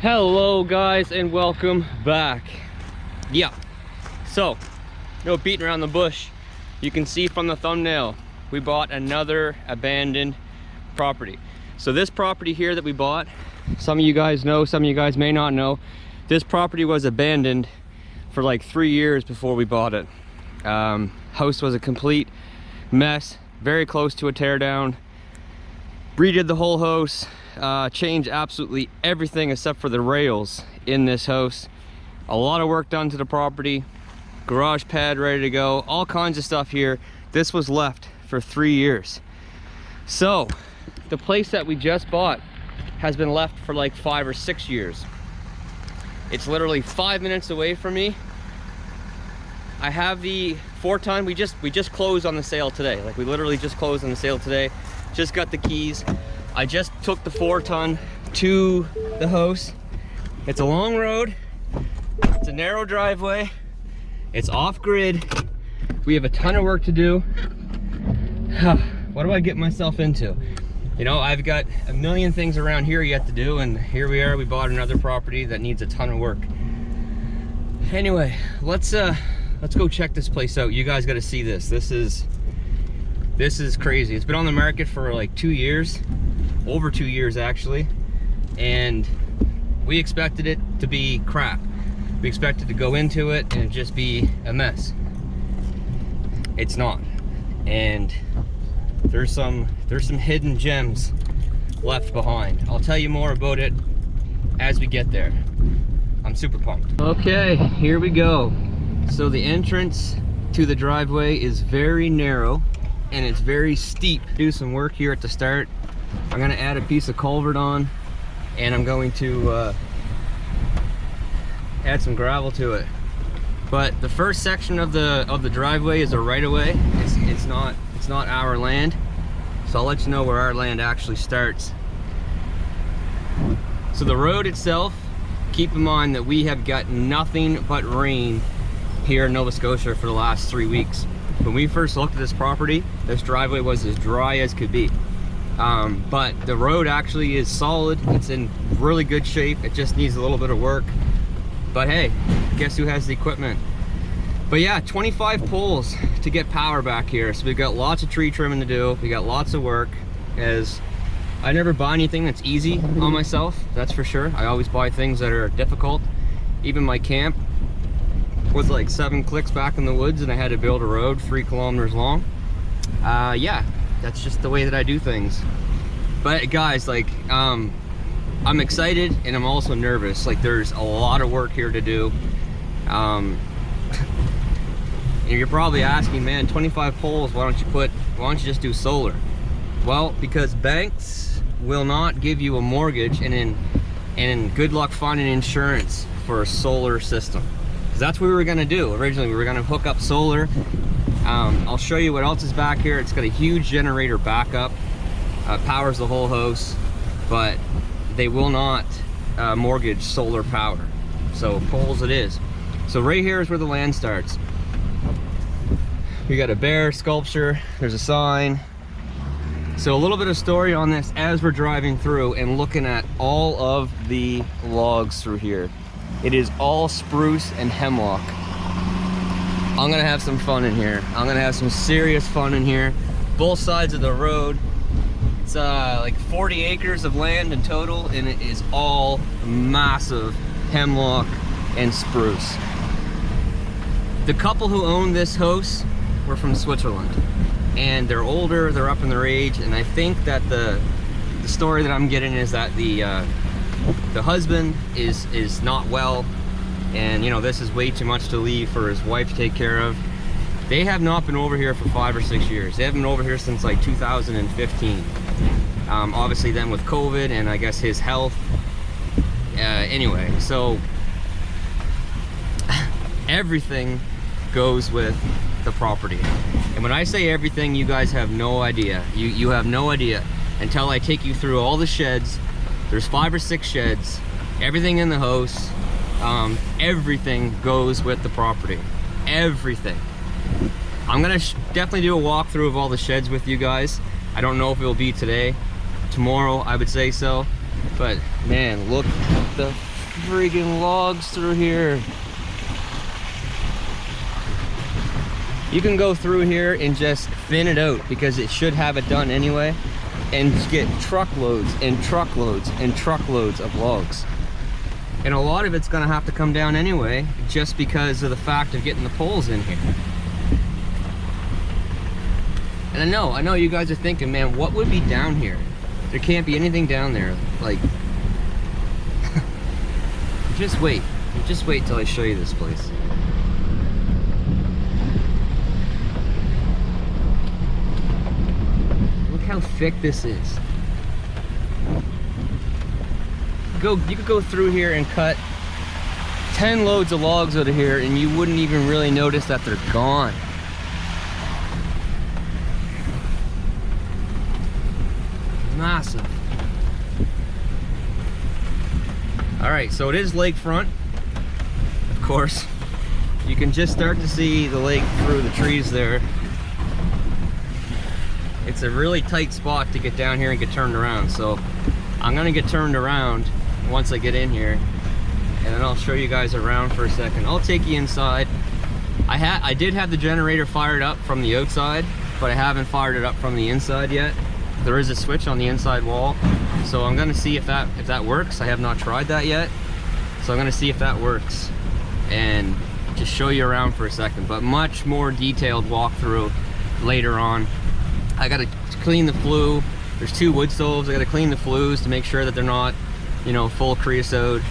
Hello guys and welcome back. Yeah, so no beating around the bush. You can see from the thumbnail we bought another abandoned property. So this property here that we bought, some of you guys know, some of you guys may not know, this property was abandoned for like 3 years before we bought it. House was a complete mess, very close to a tear down. Redid the whole house, changed absolutely everything except for the rails in this house. A lot of work done to the property, garage pad ready to go, all kinds of stuff here. This was left for 3 years. So the place that we just bought has been left for like 5 or 6 years. It's literally 5 minutes away from me. I have the 4-ton. We just closed on the sale today. Like, we literally just closed on the sale today. Just got the keys. I just took the 4-ton to the house. It's a long road. It's a narrow driveway. It's off grid. We have a ton of work to do. What do I get myself into? You know, I've got a million things around here yet to do, and here we are. We bought another property that needs a ton of work. Anyway, let's go check this place out. You guys got to see this. This is crazy. It's been on the market for like 2 years, over 2 years actually, and we expected it to be crap. We expected to go into it and just be a mess. It's not, and there's some hidden gems left behind. I'll tell you more about it as we get there. I'm super pumped. Okay, here we go. So the entrance to the driveway is very narrow and it's very steep. Do some work here at the start. I'm gonna add a piece of culvert on, and I'm going to add some gravel to it. But the first section of the driveway is a right-of-way. It's not our land. So I'll let you know where our land actually starts. So the road itself, keep in mind that we have got nothing but rain here in Nova Scotia for the last 3 weeks. When we first looked at this property, this driveway was as dry as could be. But the road actually is solid. It's in really good shape. It just needs a little bit of work. But hey, guess who has the equipment? But yeah, 25 poles to get power back here. So we've got lots of tree trimming to do. We got lots of work, as I never buy anything that's easy on myself, that's for sure. I always buy things that are difficult. Even my camp was like 7 clicks back in the woods, and I had to build a road 3 kilometers long. Yeah, that's just the way that I do things. But guys, like, I'm excited and I'm also nervous. Like, there's a lot of work here to do. You're probably asking, man, 25 poles, why don't you just do solar? Well, because banks will not give you a mortgage and good luck finding insurance for a solar system. That's what we were gonna do. Originally, we were gonna hook up solar. I'll show you what else is back here. It's got a huge generator backup, powers the whole house, but they will not mortgage solar power. So poles it is. So right here is where the land starts. We got a bear sculpture, there's a sign. So a little bit of story on this as we're driving through and looking at all of the logs through here. It is all spruce and hemlock. I'm gonna have some fun in here. I'm gonna have some serious fun in here. Both sides of the road. It's like 40 acres of land in total, and it is all massive hemlock and spruce. The couple who owned this house were from Switzerland, and they're older, they're up in their age, and I think that the story that I'm getting is that the husband is not well, and you know, this is way too much to leave for his wife to take care of. They have not been over here for 5 or 6 years. They haven't been over here since like 2015. Obviously then with COVID and I guess his health. Anyway, so everything goes with the property. And when I say everything, you guys have no idea. You have no idea until I take you through all the sheds. There's 5 or 6 sheds, everything in the house, everything goes with the property, everything. I'm gonna definitely do a walkthrough of all the sheds with you guys. I don't know if it will be today, tomorrow, I would say so. But man, look at the friggin' logs through here. You can go through here and just thin it out, because it should have it done anyway, and get truckloads and truckloads and truckloads of logs. And a lot of it's gonna have to come down anyway, just because of the fact of getting the poles in here. And I know you guys are thinking, man, what would be down here? There can't be anything down there. Like, just wait till I show you this place. Look how thick this is. You could go through here and cut 10 loads of logs out of here and you wouldn't even really notice that they're gone. Massive. All right, so it is lakefront, of course. You can just start to see the lake through the trees there. It's a really tight spot to get down here and get turned around, so I'm gonna get turned around once I get in here, and then I'll show you guys around for a second. I'll take you inside. I did have the generator fired up from the outside, but I haven't fired it up from the inside yet. There is a switch on the inside wall, so I'm gonna see if that works. I have not tried that yet, so I'm gonna see if that works and just show you around for a second. But much more detailed walkthrough later on. I gotta clean the flue. There's 2 wood stoves. I gotta clean the flues to make sure that they're not, you know, full creosote.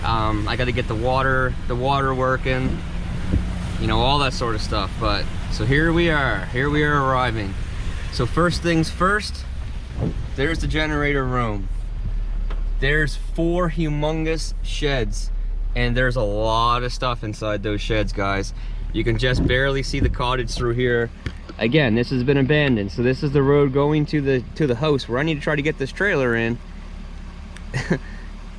I gotta get the water working, you know, all that sort of stuff. But so here we are arriving. So first things first, there's the generator room. There's 4 humongous sheds, and there's a lot of stuff inside those sheds, guys. You can just barely see the cottage through here. Again, this has been abandoned, so this is the road going to the house where I need to try to get this trailer in.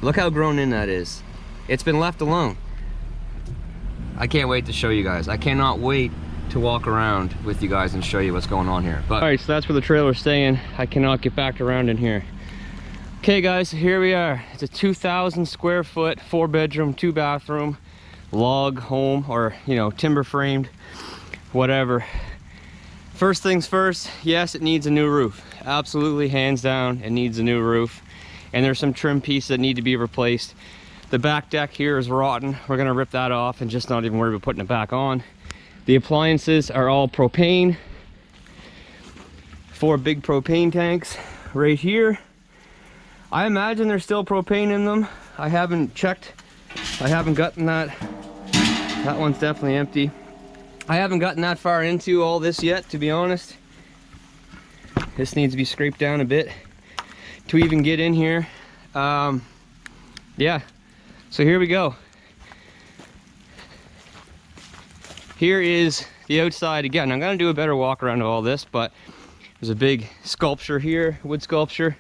Look how grown in that is. It's been left alone. I can't wait to show you guys. I cannot wait to walk around with you guys and show you what's going on here. But all right, so that's where the trailer's staying. I cannot get back around in here. Okay guys, so here we are. It's a 2,000 square foot, 4-bedroom, 2-bathroom log home, or, you know, timber framed, whatever. First things first, yes, it needs a new roof. Absolutely, hands down, it needs a new roof. And there's some trim pieces that need to be replaced. The back deck here is rotten. We're gonna rip that off and just not even worry about putting it back on. The appliances are all propane. 4 big propane tanks right here. I imagine there's still propane in them. I haven't checked. I haven't gotten that. That one's definitely empty. I haven't gotten that far into all this yet, to be honest. This needs to be scraped down a bit to even get in here. Yeah, so here we go. Here is the outside. Again, I'm gonna do a better walk around of all this, but there's a big sculpture here, wood sculpture.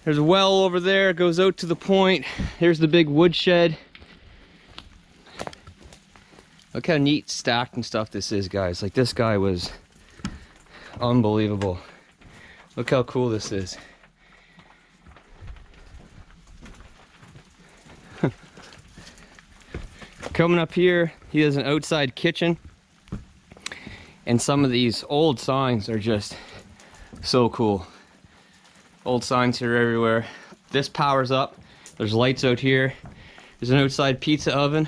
There's a well over there, it goes out to the point. Here's the big wood shed. Look how neat stacked and stuff this is, guys. Like, this guy was unbelievable. Look how cool this is. Coming up here, he has an outside kitchen, and some of these old signs are just so cool. Old signs here everywhere. This powers up. There's lights out here. There's an outside pizza oven.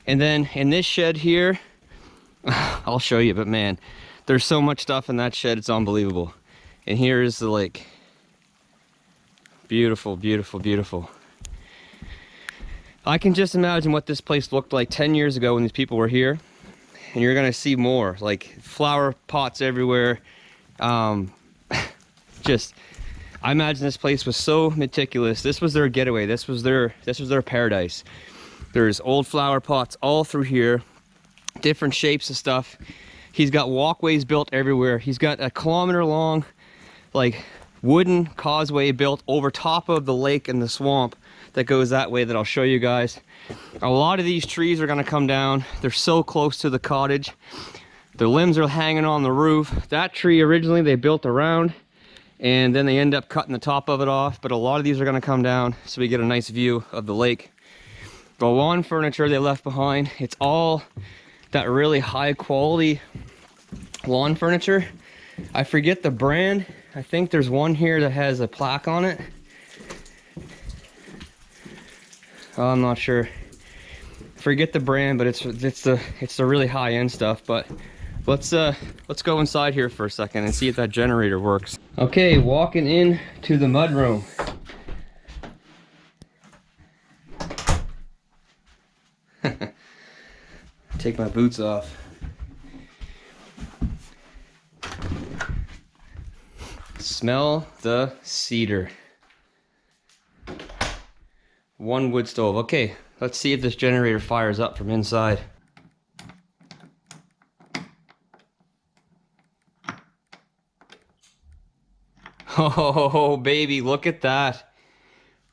And then in this shed here, I'll show you, but man, there's so much stuff in that shed, it's unbelievable. And here is the lake. Beautiful, beautiful, beautiful. I can just imagine what this place looked like 10 years ago when these people were here. And you're gonna see more, like flower pots everywhere. Just, I imagine this place was so meticulous. This was their getaway. This was their paradise. There's old flower pots all through here, different shapes of stuff. He's got walkways built everywhere. He's got a 1-kilometer long, like, wooden causeway built over top of the lake and the swamp that goes that way that I'll show you guys. A lot of these trees are gonna come down. They're so close to the cottage. The limbs are hanging on the roof. That tree originally they built around, and then they end up cutting the top of it off, but a lot of these are gonna come down so we get a nice view of the lake. The lawn furniture they left behind, it's all that really high quality lawn furniture. I forget the brand. I think there's one here that has a plaque on it. Oh, I'm not sure. Forget the brand, but it's the really high-end stuff. But let's go inside here for a second and see if that generator works. Okay, walking in to the mudroom. Take my boots off. Smell the cedar. One wood stove. Okay, let's see if this generator fires up from inside. Oh, baby, look at that.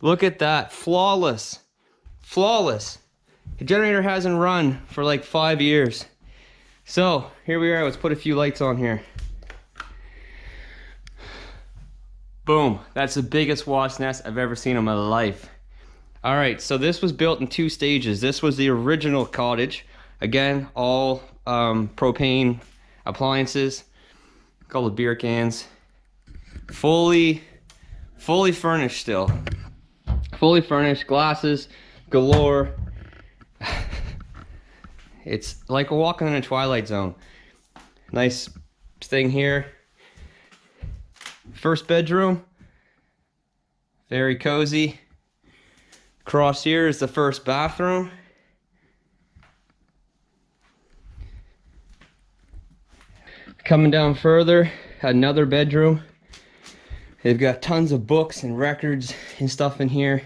Look at that. Flawless. Flawless. The generator hasn't run for like 5 years. So, here we are. Let's put a few lights on here. Boom. That's the biggest wasp nest I've ever seen in my life. All right, so this was built in 2 stages. This was the original cottage. Again, all propane appliances. All the beer cans. Fully furnished still. Fully furnished, glasses galore. It's like walking in a Twilight Zone. Nice thing here. First bedroom. Very cozy. Across here is the first bathroom. Coming down further, another bedroom. They've got tons of books and records and stuff in here.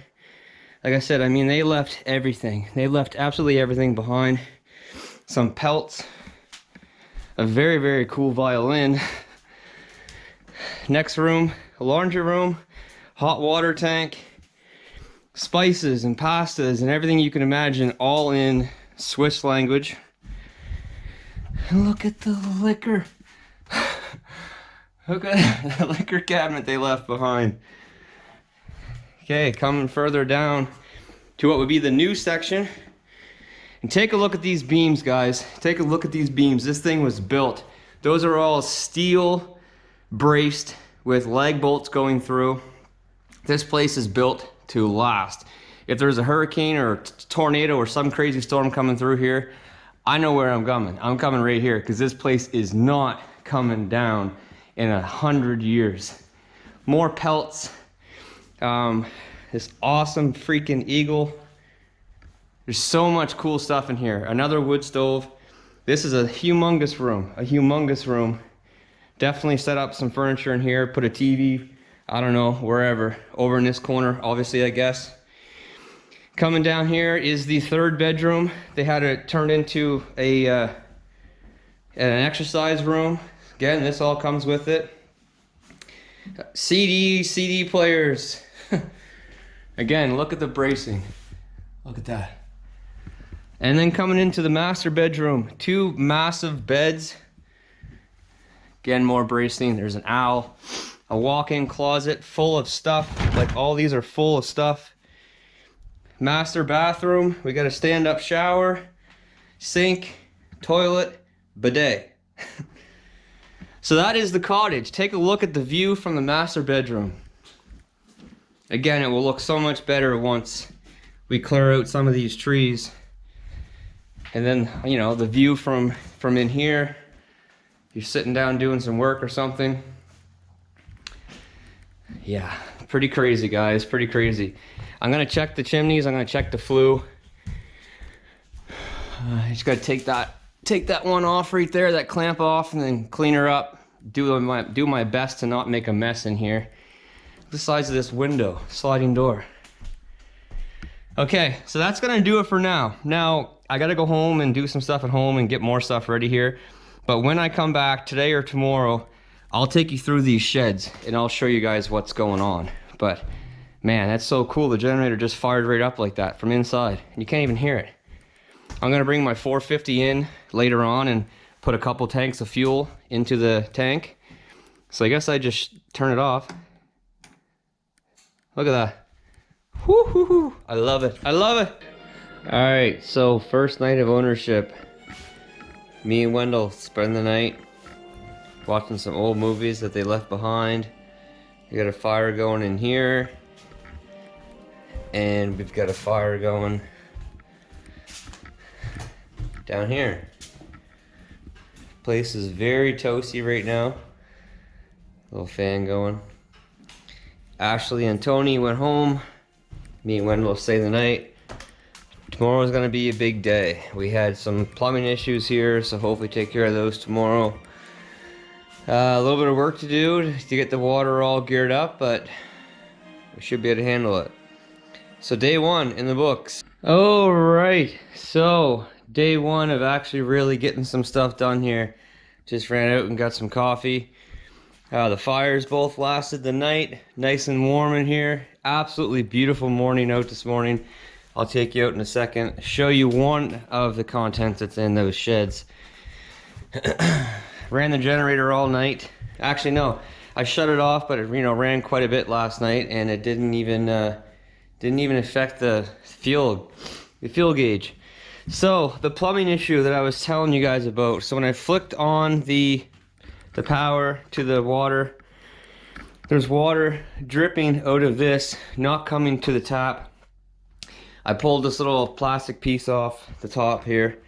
Like I said, I mean, they left everything. They left absolutely everything behind. Some pelts. A very, very cool violin. Next room, a laundry room, hot water tank. Spices and pastas and everything you can imagine, all in Swiss language. And look at the liquor. Look at the liquor cabinet they left behind. Okay, coming further down to what would be the new section. And take a look at these beams, guys. Take a look at these beams. This thing was built. Those are all steel braced with lag bolts going through. This place is built to last. If there's a hurricane or a tornado or some crazy storm coming through here, I know where I'm coming. I'm coming right here because this place is not coming down in 100 years. More pelts. This awesome freaking eagle. There's so much cool stuff in here. Another wood stove. This is a humongous room. A humongous room. Definitely set up some furniture in here. Put a TV. I don't know, wherever. Over in this corner, obviously, I guess. Coming down here is the third bedroom. They had it turned into an exercise room. Again, this all comes with it. CD players. Again, look at the bracing. Look at that. And then coming into the master bedroom, 2 massive beds. Again, more bracing. There's an owl. A walk-in closet full of stuff. Like, all these are full of stuff. Master bathroom. We got a stand-up shower, sink, toilet, bidet. So that is the cottage. Take a look at the view from the master bedroom. Again, it will look so much better once we clear out some of these trees. And then, you know, the view from in here. You're sitting down doing some work or something. Yeah, pretty crazy, guys, pretty crazy. I'm gonna check the chimneys, I'm gonna check the flue. I just gotta take that one off right there, that clamp off, and then clean her up. Do my best to not make a mess in here. The size of this window, sliding door. Okay, so that's gonna do it for now. Now, I gotta go home and do some stuff at home and get more stuff ready here. But when I come back, today or tomorrow, I'll take you through these sheds and I'll show you guys what's going on. But man, that's so cool. The generator just fired right up like that from inside. You can't even hear it. I'm gonna bring my 450 in later on and put a couple tanks of fuel into the tank So I guess I just turn it off. Look at that. Woo hoo hoo. I love it. I love it. All right, so first night of ownership. Me and Wendell spend the night watching some old movies that they left behind. We got a fire going in here. And we've got a fire going down here. Place is very toasty right now. Little fan going. Ashley and Tony went home. Me and Wendell stay the night. Tomorrow's gonna be a big day. We had some plumbing issues here, so hopefully take care of those tomorrow. A little bit of work to do to get the water all geared up, but we should be able to handle it. So day one in the books. All right, so day one of actually really getting some stuff done here. Just ran out and got some coffee. The fires both lasted the night. Nice and warm in here. Absolutely beautiful morning out this morning. I'll take you out in a second. Show you one of the contents that's in those sheds. Ran the generator all night. Actually, no, I shut it off, but it ran quite a bit last night, and it didn't even affect the fuel gauge. So the plumbing issue that I was telling you guys about. So when I flicked on the power to the water, there's water dripping out of this, not coming to the tap. I pulled this little plastic piece off the top here,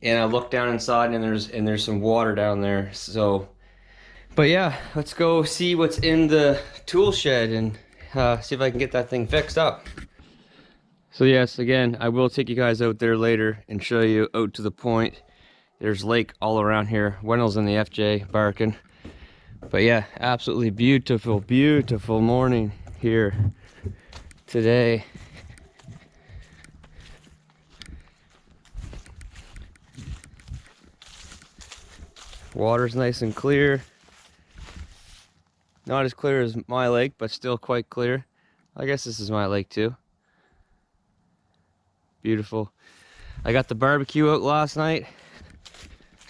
and I looked down inside, and there's some water down there. So, but yeah, let's go see what's in the tool shed and see if I can get that thing fixed up. So yes, again, I will take you guys out there later and show you out to the point. There's lake all around here. Wendell's in the FJ barking. But yeah, absolutely beautiful, beautiful morning here today. Water's nice and clear. Not as clear as my lake, but still quite clear. I guess this is my lake too. Beautiful. I got the barbecue out last night.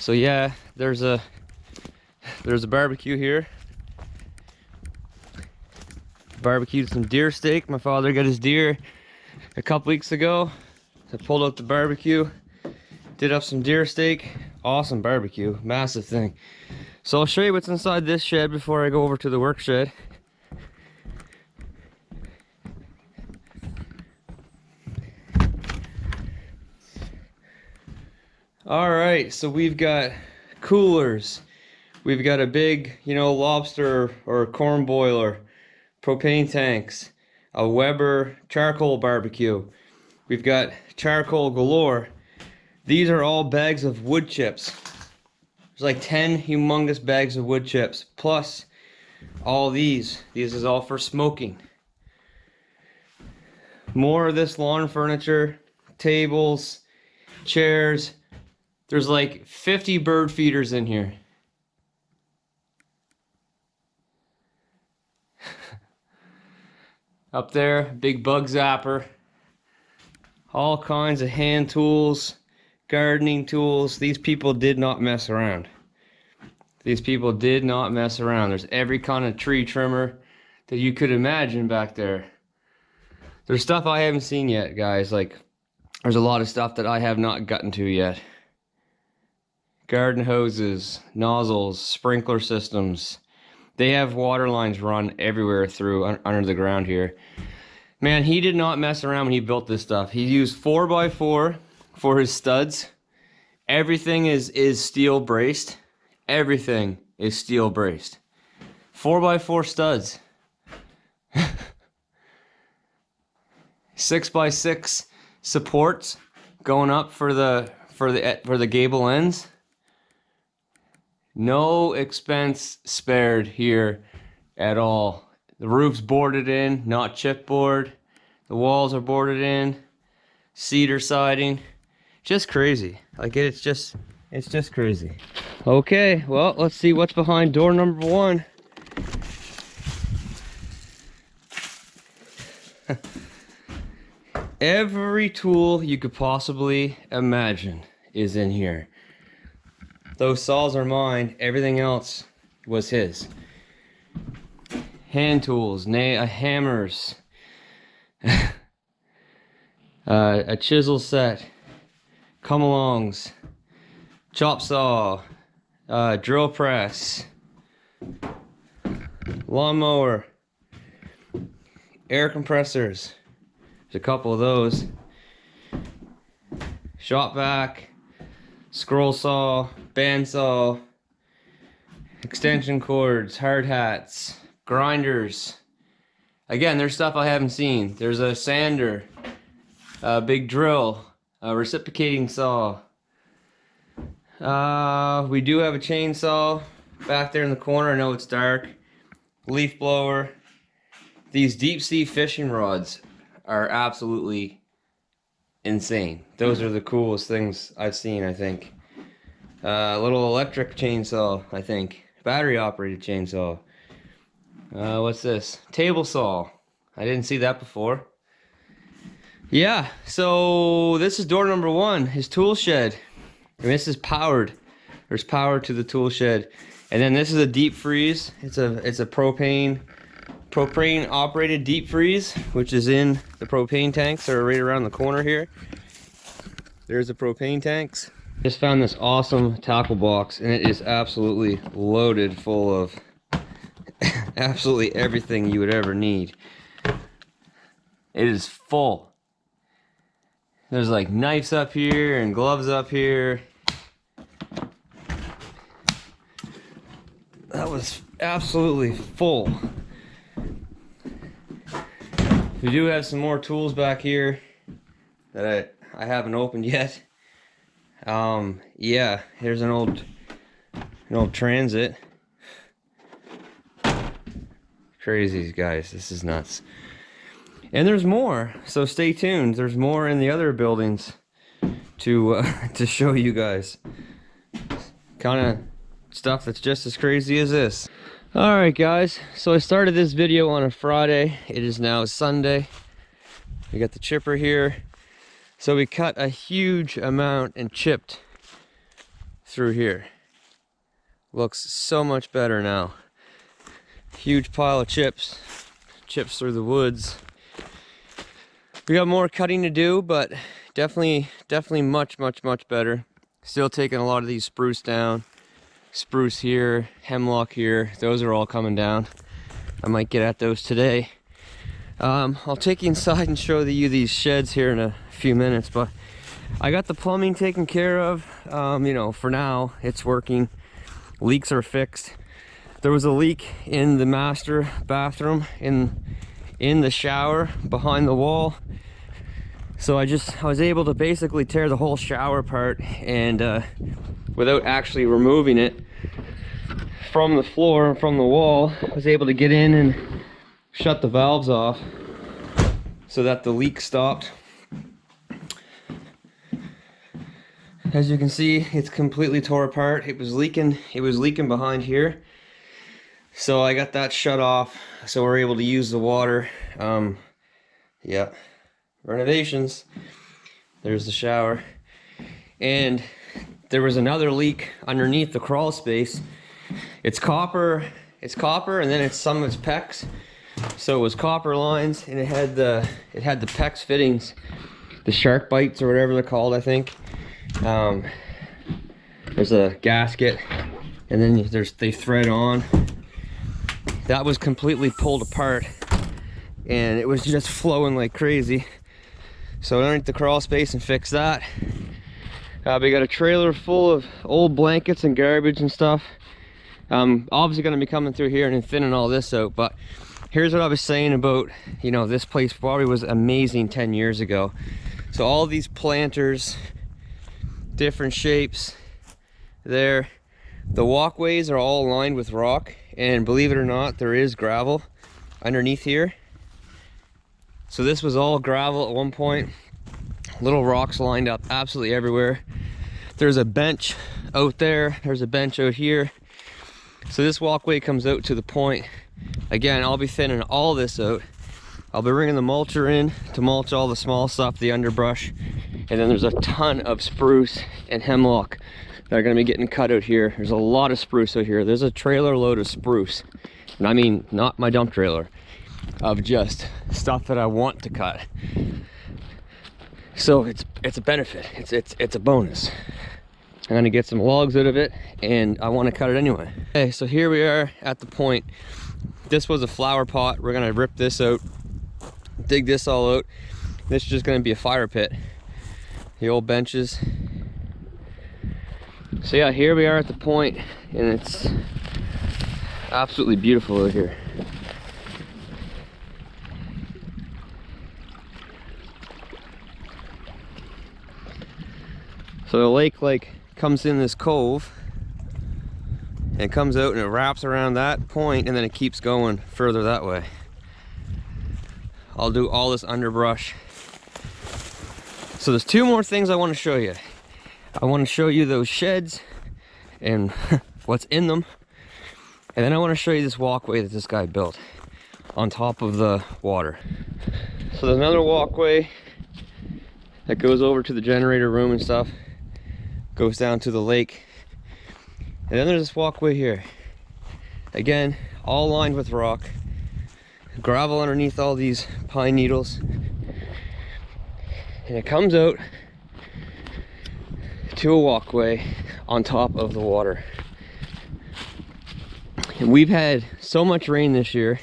So yeah, there's a barbecue here. Barbecued some deer steak. My father got his deer a couple weeks ago. I pulled out the barbecue, did up some deer steak. Awesome barbecue, massive thing. So I'll show you what's inside this shed before I go over to the work shed. All right, so we've got coolers. We've got a big, lobster or corn boiler, propane tanks, a Weber charcoal barbecue. We've got charcoal galore. These are all bags of wood chips. There's like 10 humongous bags of wood chips, plus all these. This is all for smoking. More of this lawn furniture, tables, chairs. There's like 50 bird feeders in here. Up there, big bug zapper. All kinds of hand tools, gardening tools. These people did not mess around. These people did not mess around. There's every kind of tree trimmer that you could imagine back there. There's stuff I haven't seen yet, guys. Like, there's a lot of stuff that I have not gotten to yet. Garden hoses, nozzles, sprinkler systems. They have water lines run everywhere through under the ground here. Man, he did not mess around when he built this stuff. He used 4x4 for his studs. Everything is steel braced. Everything is steel braced. 4x4 studs. 6x6 supports going up for the gable ends. No expense spared here at all. The roof's boarded in, not chipboard. The walls are boarded in. Cedar siding. Just crazy. Like it's just crazy. Okay, well, let's see what's behind door number 1. Every tool you could possibly imagine is in here. Those saws are mine. Everything else was his. hand tools, hammers, a chisel set, come-alongs, chop saw, drill press, lawnmower, air compressors. There's a couple of those. Shop vac, scroll saw, bandsaw, extension cords, hard hats, grinders. Again, there's stuff I haven't seen. There's a sander, a big drill, a reciprocating saw. We do have a chainsaw back there in the corner. I know it's dark. Leaf blower. These deep sea fishing rods are absolutely insane. Those are the coolest things I've seen, I think. A little electric chainsaw, I think. Battery operated chainsaw. What's this? Table saw. I didn't see that before. Yeah, so this is door number 1, his tool shed. And this is powered. There's power to the tool shed. And then this is a deep freeze. It's a propane operated deep freeze, which is in the propane tanks that are right around the corner here. There's the propane tanks. Just found this awesome tackle box, and it is absolutely loaded full of absolutely everything you would ever need. It is full. There's like knives up here and gloves up here. That was absolutely full. We do have some more tools back here that I haven't opened yet. Yeah, here's an old Transit. Crazy, guys, this is nuts. And there's more, so stay tuned. There's more in the other buildings to show you guys. Kind of stuff that's just as crazy as this. Alright guys, so I started this video on a Friday. It is now Sunday. We got the chipper here. So we cut a huge amount and chipped through here. Looks so much better now. Huge pile of chips through the woods. We got more cutting to do, but definitely much better. Still taking a lot of these spruce down. Spruce here, hemlock here, those are all coming down. I might get at those today. I'll take you inside and show you these sheds here in a few minutes, but I got the plumbing taken care of. You know, for now it's working. Leaks are fixed. There was a leak in the master bathroom in the shower behind the wall. So I was able to basically tear the whole shower apart, and without actually removing it from the floor, from the wall, I was able to get in and shut the valves off so that the leak stopped. As you can see, it's completely tore apart. It was leaking behind here. So I got that shut off, so we're able to use the water. Yeah, renovations. There's the shower. And there was another leak underneath the crawl space. It's copper, and then it's some of its PEX. So it was copper lines, and it had the PEX fittings, the shark bites or whatever they're called, I think. There's a gasket, and then they thread on. That was completely pulled apart, and it was just flowing like crazy. So underneath the crawl space and fix that. We got a trailer full of old blankets and garbage and stuff. Obviously going to be coming through here and thinning all this out, but here's what I was saying about, you know, this place probably was amazing 10 years ago. So all these planters, different shapes there. The walkways are all lined with rock, and believe it or not, there is gravel underneath here. So this was all gravel at one point. Little rocks lined up absolutely everywhere. There's a bench out there. There's a bench out here. So this walkway comes out to the point. Again, I'll be thinning all this out. I'll be bringing the mulcher in to mulch all the small stuff, the underbrush. And then there's a ton of spruce and hemlock that are gonna be getting cut out here. There's a lot of spruce out here. There's a trailer load of spruce. And I mean, not my dump trailer, of just stuff that I want to cut. So it's a benefit. It's a bonus. I'm gonna get some logs out of it, and I want to cut it anyway. Okay, so here we are at the point. This was a flower pot. We're gonna rip this out, dig this all out. This is just gonna be a fire pit. The old benches. So yeah, here we are at the point, and it's absolutely beautiful out here. So the lake like comes in this cove and comes out and it wraps around that point, and then it keeps going further that way. I'll do all this underbrush. So there's two more things I want to show you. I want to show you those sheds and what's in them. And then I want to show you this walkway that this guy built on top of the water. So there's another walkway that goes over to the generator room and stuff. Goes down to the lake. And then there's this walkway here. Again, all lined with rock. Gravel underneath all these pine needles. And it comes out to a walkway on top of the water. And we've had so much rain this year.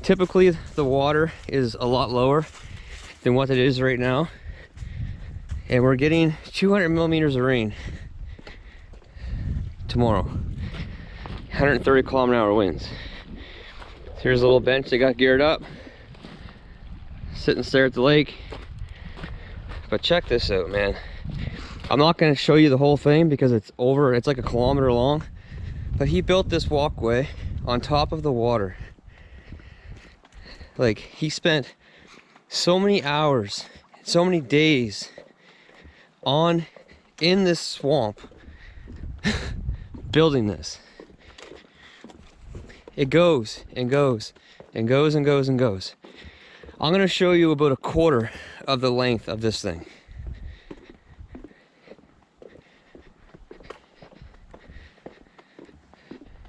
Typically the water is a lot lower than what it is right now. And we're getting 200 millimeters of rain tomorrow. 130 km/h winds. Here's a little bench they got geared up. Sit and stare at the lake. But check this out, man. I'm not going to show you the whole thing because it's like a kilometer long. But he built this walkway on top of the water. Like, he spent so many hours, so many days in this swamp building this. It goes and goes and goes and goes and goes. I'm gonna show you about a quarter of the length of this thing.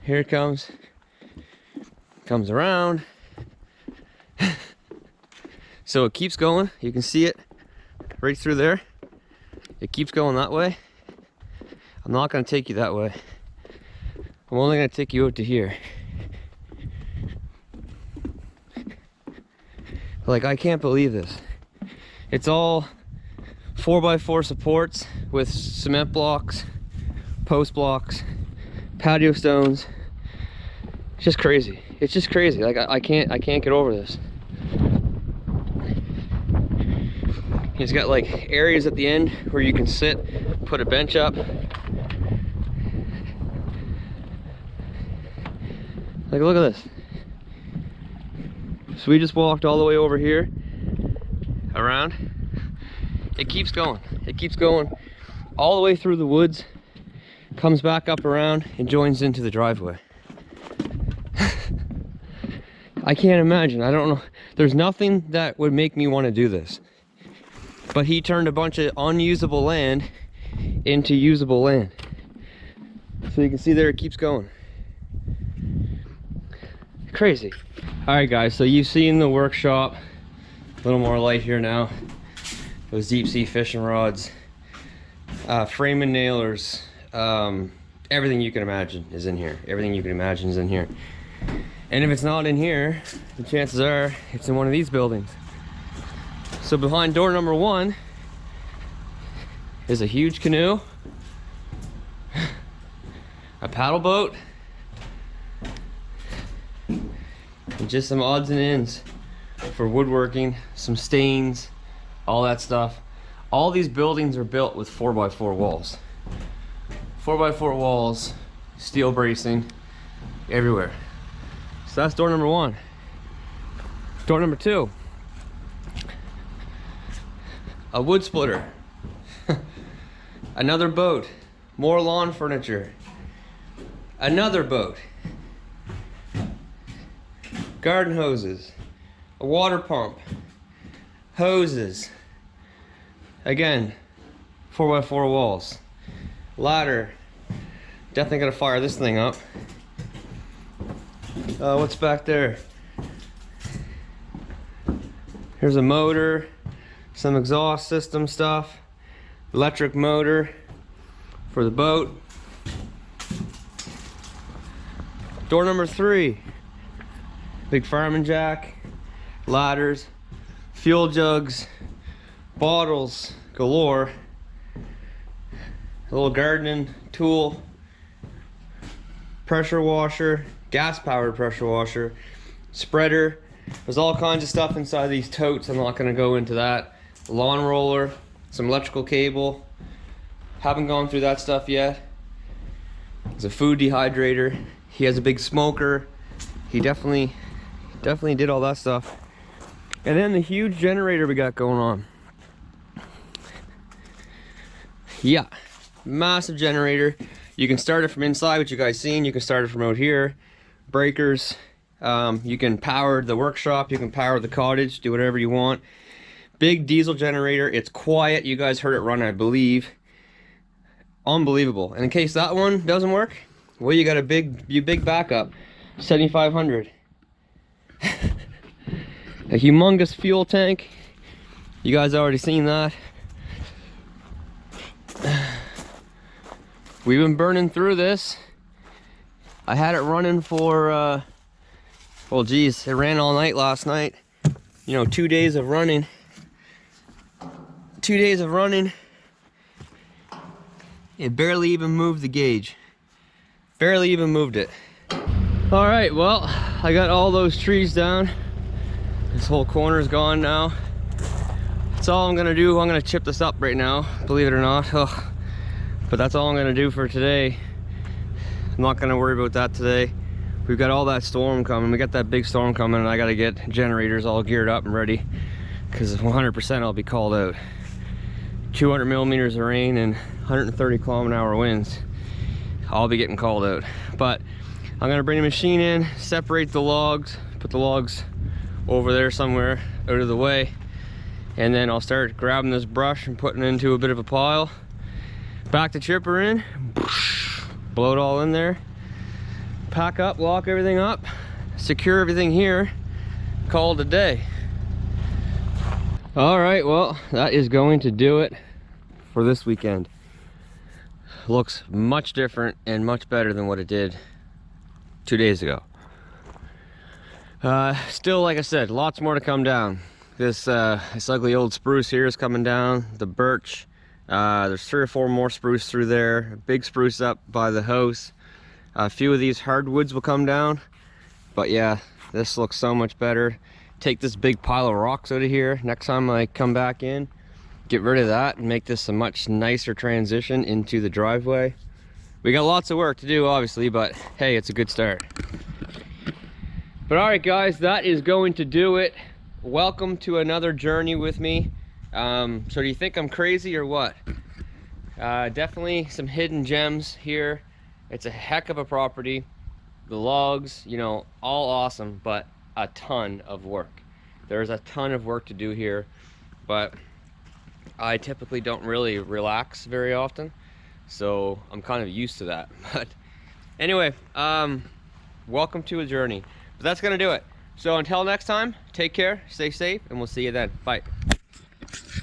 Here it comes around. So it keeps going. You can see it right through there. It keeps going that way. I'm not going to take you that way. I'm only going to take you out to here. Like, I can't believe this. It's all 4x4 supports with cement blocks, post blocks, patio stones. It's just crazy. It's just crazy. Like, I can't get over this. He's got like areas at the end where you can sit, put a bench up. Like, look at this. So we just walked all the way over here, around. It keeps going. It keeps going all the way through the woods, comes back up around and joins into the driveway. I can't imagine. I don't know. There's nothing that would make me want to do this. But he turned a bunch of unusable land into usable land. So you can see there it keeps going. Crazy. Alright guys, so you've seen the workshop. A little more light here now. Those deep sea fishing rods. Frame and nailers. Everything you can imagine is in here. Everything you can imagine is in here. And if it's not in here, the chances are it's in one of these buildings. So behind door number 1 is a huge canoe, a paddle boat, and just some odds and ends for woodworking, some stains, all that stuff. All these buildings are built with 4x4 walls. 4x4 walls, steel bracing, everywhere. So that's door number 1. Door number 2. A wood splitter. Another boat. More lawn furniture. Another boat. Garden hoses. A water pump. Hoses. Again, 4x4 walls. Ladder. Definitely gonna fire this thing up. What's back there? Here's a motor, some exhaust system stuff, electric motor for the boat. Door number 3, big fireman jack, ladders, fuel jugs, bottles galore, a little gardening tool, pressure washer, gas powered pressure washer, spreader. There's all kinds of stuff inside these totes. I'm not going to go into that. Lawn roller, some electrical cable. Haven't gone through that stuff yet. There's a food dehydrator. He has a big smoker. He definitely did all that stuff. And then the huge generator we got going on. Yeah, massive generator. You can start it from inside, which you guys seen. You can start it from out here. Breakers. You can power the workshop. You can power the cottage. Do whatever you want. Big diesel generator. It's quiet. You guys heard it run, I believe. Unbelievable. And in case that one doesn't work, well, you got a big backup. 7500. A humongous fuel tank. You guys already seen that. We've been burning through this. I had it running for well, geez, it ran all night last night. You know, 2 days of running. 2 days of running. It barely even moved the gauge. Barely even moved it. All right, well, I got all those trees down. This whole corner's gone now. That's all I'm gonna do. I'm gonna chip this up right now, believe it or not. Ugh. But that's all I'm gonna do for today. I'm not gonna worry about that today. We've got all that storm coming. We got that big storm coming, and I gotta get generators all geared up and ready, because 100% I'll be called out. 200 millimeters of rain and 130 km/h winds. I'll be getting called out. But I'm gonna bring the machine in, separate the logs, put the logs over there somewhere out of the way, and then I'll start grabbing this brush and putting it into a bit of a pile. Back the chipper in, blow it all in there. Pack up, lock everything up, secure everything here, call it a day. All right, well, that is going to do it for this weekend. Looks much different and much better than what it did 2 days ago. Still, like I said, lots more to come down. This ugly old spruce here is coming down, the birch. There's 3 or 4 more spruce through there, a big spruce up by the house. A few of these hardwoods will come down, but yeah, this looks so much better. Take this big pile of rocks out of here next time I come back in, get rid of that and make this a much nicer transition into the driveway. We got lots of work to do, obviously, but hey, it's a good start. But all right, guys, that is going to do it. Welcome to another journey with me. So do you think I'm crazy or what? Definitely some hidden gems here. It's a heck of a property. The logs, you know, all awesome, but a ton of work. There's a ton of work to do here, but I typically don't really relax very often, so I'm kind of used to that. But anyway, welcome to a journey. But that's gonna do it. So until next time, take care, stay safe, and we'll see you then. Bye.